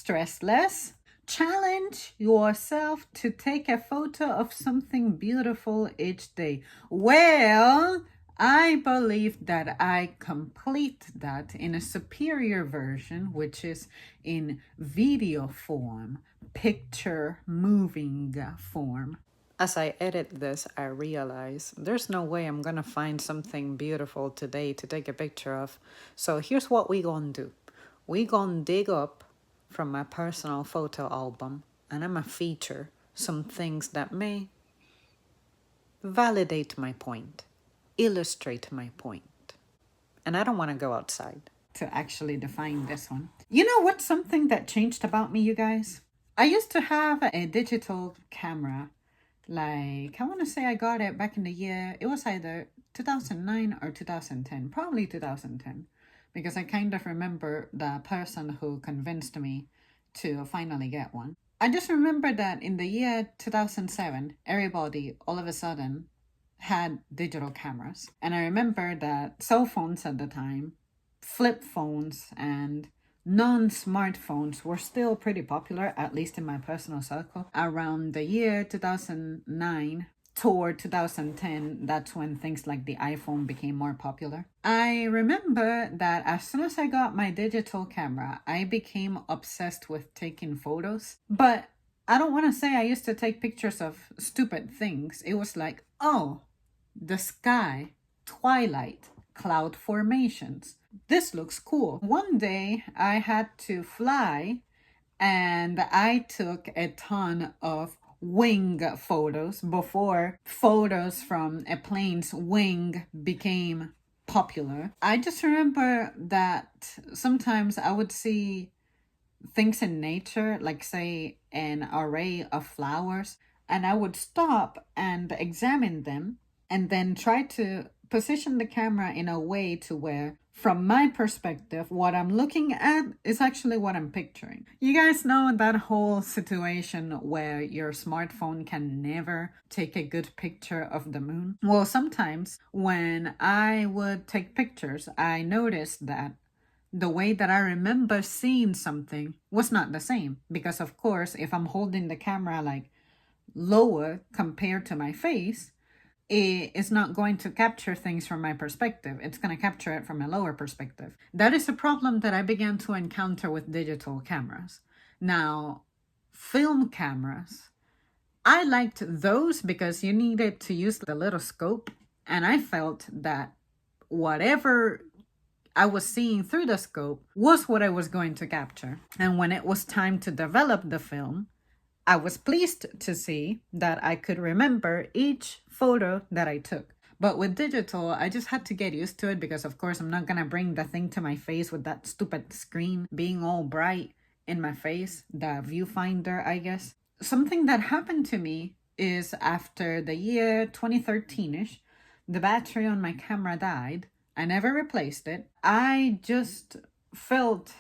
stress less. Challenge yourself to take a photo of something beautiful each day. Well, I believe that I complete that in a superior version, which is in video form, picture moving form. As I edit this, I realize there's no way I'm gonna find something beautiful today to take a picture of. So here's what we gonna do. We gonna dig up from my personal photo album and I'm gonna feature some things that may validate my point, illustrate my point. And I don't wanna go outside to actually define this one. You know what's something that changed about me, you guys? I used to have a digital camera. Like, I want to say I got it back in the year, it was either 2009 or 2010, probably 2010, because I kind of remember the person who convinced me to finally get one. I just remember that in the year 2007, everybody all of a sudden had digital cameras. And I remember that cell phones at the time, flip phones, and non-smartphones were still pretty popular, at least in my personal circle. Around the year 2009 toward 2010, that's when things like the iPhone became more popular. I remember that as soon as I got my digital camera, I became obsessed with taking photos. But I don't want to say I used to take pictures of stupid things. It was like, oh, the sky, twilight, cloud formations. This looks cool. One day I had to fly and I took a ton of wing photos before photos from a plane's wing became popular. I just remember that sometimes I would see things in nature, like say an array of flowers, and I would stop and examine them and then try to position the camera in a way to where, from my perspective, what I'm looking at is actually what I'm picturing. You guys know that whole situation where your smartphone can never take a good picture of the moon? Well, sometimes when I would take pictures, I noticed that the way that I remember seeing something was not the same. Because of course, if I'm holding the camera like lower compared to my face, it is not going to capture things from my perspective. It's going to capture it from a lower perspective. That is a problem that I began to encounter with digital cameras. Now, film cameras, I liked those because you needed to use the little scope. And I felt that whatever I was seeing through the scope was what I was going to capture. And when it was time to develop the film, I was pleased to see that I could remember each photo that I took. But with digital, I just had to get used to it because, of course, I'm not going to bring the thing to my face with that stupid screen being all bright in my face, the viewfinder, I guess. Something that happened to me is after the year 2013-ish, the battery on my camera died. I never replaced it. I just felt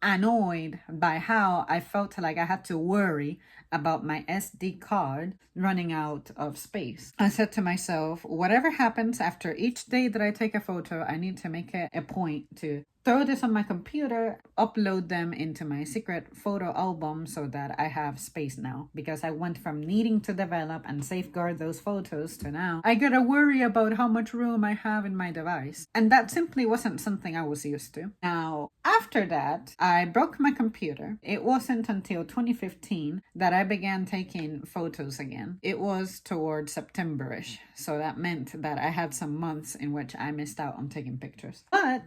annoyed by how I felt like I had to worry about my SD card running out of space. I said to myself, whatever happens after each day that I take a photo, I need to make it a point to throw this on my computer, upload them into my secret photo album so that I have space now. Because I went from needing to develop and safeguard those photos to now I gotta worry about how much room I have in my device. And that simply wasn't something I was used to. Now, after that, I broke my computer. It wasn't until 2015 that I began taking photos again. It was towards September-ish. So that meant that I had some months in which I missed out on taking pictures. But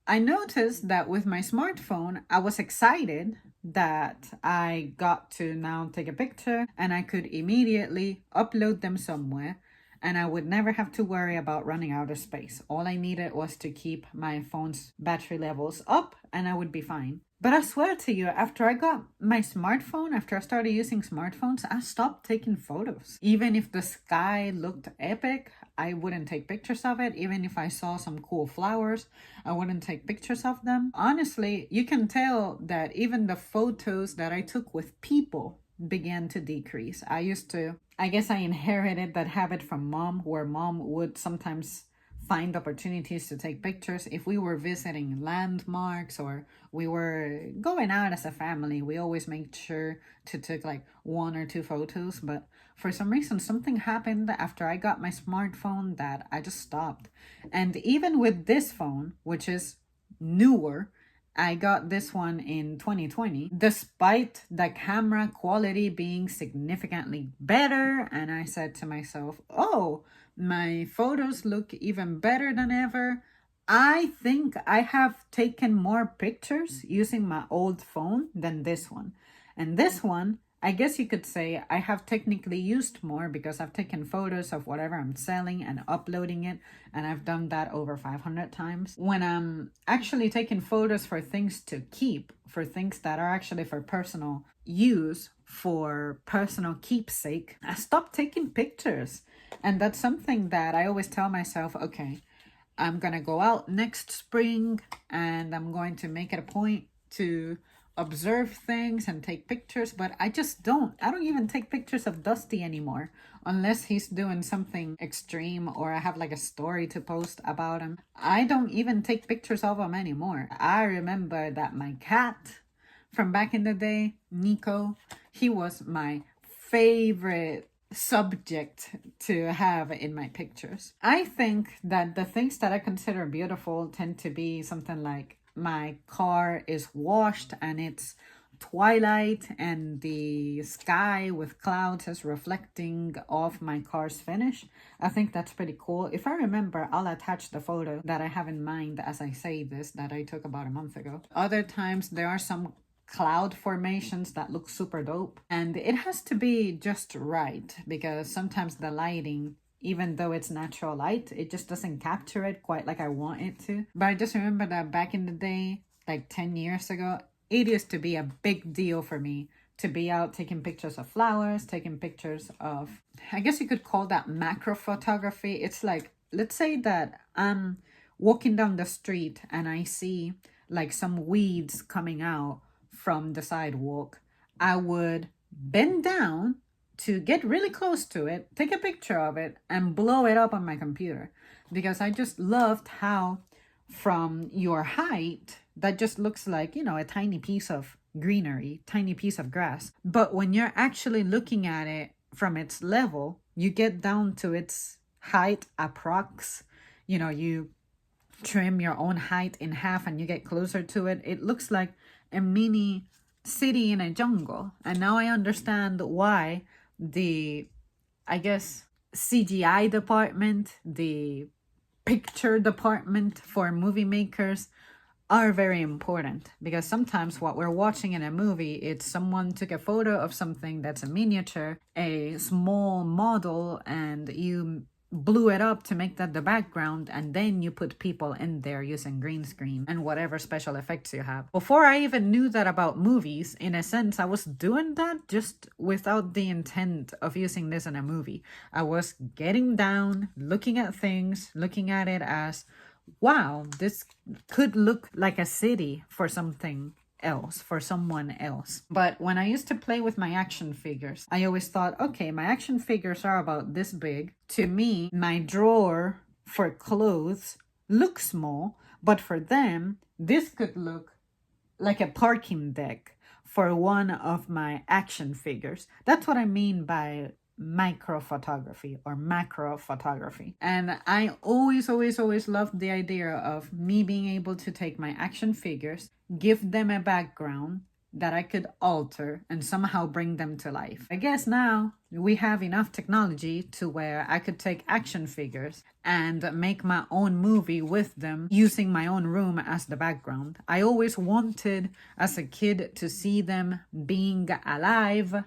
I noticed that with my smartphone, I was excited that I got to now take a picture and I could immediately upload them somewhere and I would never have to worry about running out of space. All I needed was to keep my phone's battery levels up and I would be fine. But I swear to you, after I got my smartphone, after I started using smartphones, I stopped taking photos. Even if the sky looked epic, I wouldn't take pictures of it. Even if I saw some cool flowers, I wouldn't take pictures of them. Honestly, you can tell that even the photos that I took with people began to decrease. I guess I inherited that habit from mom, where mom would sometimes find opportunities to take pictures. If we were visiting landmarks or we were going out as a family, we always made sure to take like 1 or 2 photos. But for some reason, something happened after I got my smartphone that I just stopped. And even with this phone, which is newer, I got this one in 2020, despite the camera quality being significantly better. And I said to myself, oh, my photos look even better than ever. I think I have taken more pictures using my old phone than this one. And this one, I guess you could say I have technically used more because I've taken photos of whatever I'm selling and uploading it. And I've done that over 500 times. When I'm actually taking photos for things to keep, for things that are actually for personal use, for personal keepsake, I stopped taking pictures. And that's something that I always tell myself, okay, I'm going to go out next spring and I'm going to make it a point to observe things and take pictures, but I just don't. I don't even take pictures of Dusty anymore unless he's doing something extreme or I have like a story to post about him. I don't even take pictures of him anymore. I remember that my cat from back in the day, Nico, he was my favorite subject to have in my pictures. I think that the things that I consider beautiful tend to be something like my car is washed and it's twilight and the sky with clouds is reflecting off my car's finish. I think that's pretty cool. If I remember, I'll attach the photo that I have in mind as I say this that I took about a month ago. Other times there are some cloud formations that look super dope, and it has to be just right because sometimes the lighting, even though it's natural light, it just doesn't capture it quite like I want it to. But I just remember that back in the day, like 10 years ago, it used to be a big deal for me to be out taking pictures of flowers, taking pictures of, I guess you could call that macro photography. It's like, let's say that I'm walking down the street and I see like some weeds coming out from the sidewalk. I would bend down to get really close to it, take a picture of it, and blow it up on my computer. Because I just loved how from your height, that just looks like, you know, a tiny piece of greenery, tiny piece of grass. But when you're actually looking at it from its level, you get down to its height approx. You know, you trim your own height in half and you get closer to it. It looks like a mini city in a jungle. And now I understand why the, I guess, CGI department, the picture department for movie makers are very important, because sometimes what we're watching in a movie, it's someone took a photo of something that's a miniature, a small model, and you blew it up to make that the background, and then you put people in there using green screen and whatever special effects you have. Before I even knew that about movies, in a sense, I was doing that just without the intent of using this in a movie. I was getting down, looking at things, looking at it as, wow, this could look like a city for something else, for someone else. But when I used to play with my action figures, I always thought, okay, my action figures are about this big. To me, my drawer for clothes looks small, but for them, this could look like a parking deck for one of my action figures. That's what I mean by micro photography or macro photography. And I always loved the idea of me being able to take my action figures, give them a background that I could alter and somehow bring them to life. I guess now we have enough technology to where I could take action figures and make my own movie with them using my own room as the background. I always wanted as a kid to see them being alive,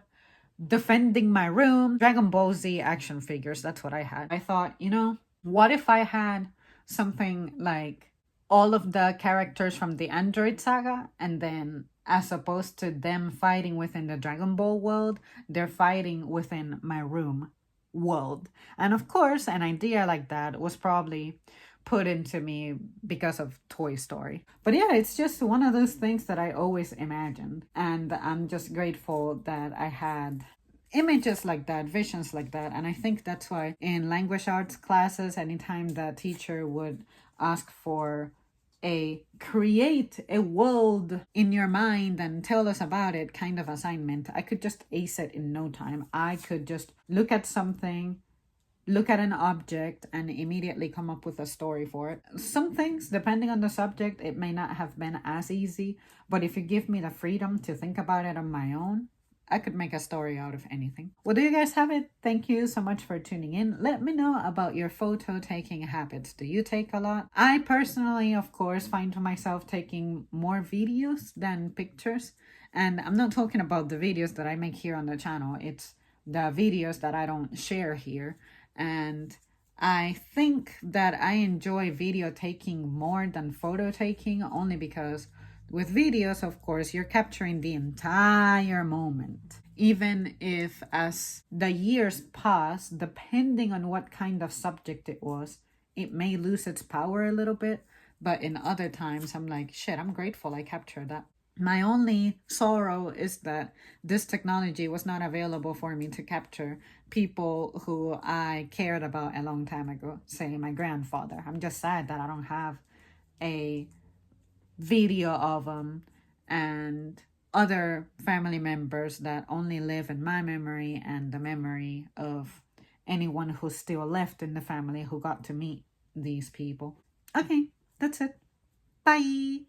defending my room. Dragon Ball Z action figures, that's what I had. I thought, you know, what if I had something like all of the characters from the Android saga, and then as opposed to them fighting within the Dragon Ball world, they're fighting within my room world. And of course, an idea like that was probably put into me because of Toy Story. But yeah, it's just one of those things that I always imagined. And I'm just grateful that I had images like that, visions like that. And I think that's why in language arts classes, anytime the teacher would ask for create a world in your mind and tell us about it kind of assignment, I could just ace it in no time. I could just look at something, look at an object, and immediately come up with a story for it. Some things, depending on the subject, it may not have been as easy, but if you give me the freedom to think about it on my own, I could make a story out of anything. Well, there you guys have it. Thank you so much for tuning in. Let me know about your photo taking habits. Do you take a lot? I personally, of course, find myself taking more videos than pictures. And I'm not talking about the videos that I make here on the channel. It's the videos that I don't share here. And I think that I enjoy video taking more than photo taking, only because with videos, of course, you're capturing the entire moment. Even if as the years pass, depending on what kind of subject it was, it may lose its power a little bit. But in other times, I'm like, shit, I'm grateful I captured that. My only sorrow is that this technology was not available for me to capture people who I cared about a long time ago, say my grandfather. I'm just sad that I don't have a video of them, and other family members that only live in my memory and the memory of anyone who's still left in the family who got to meet these people. Okay, that's it. Bye.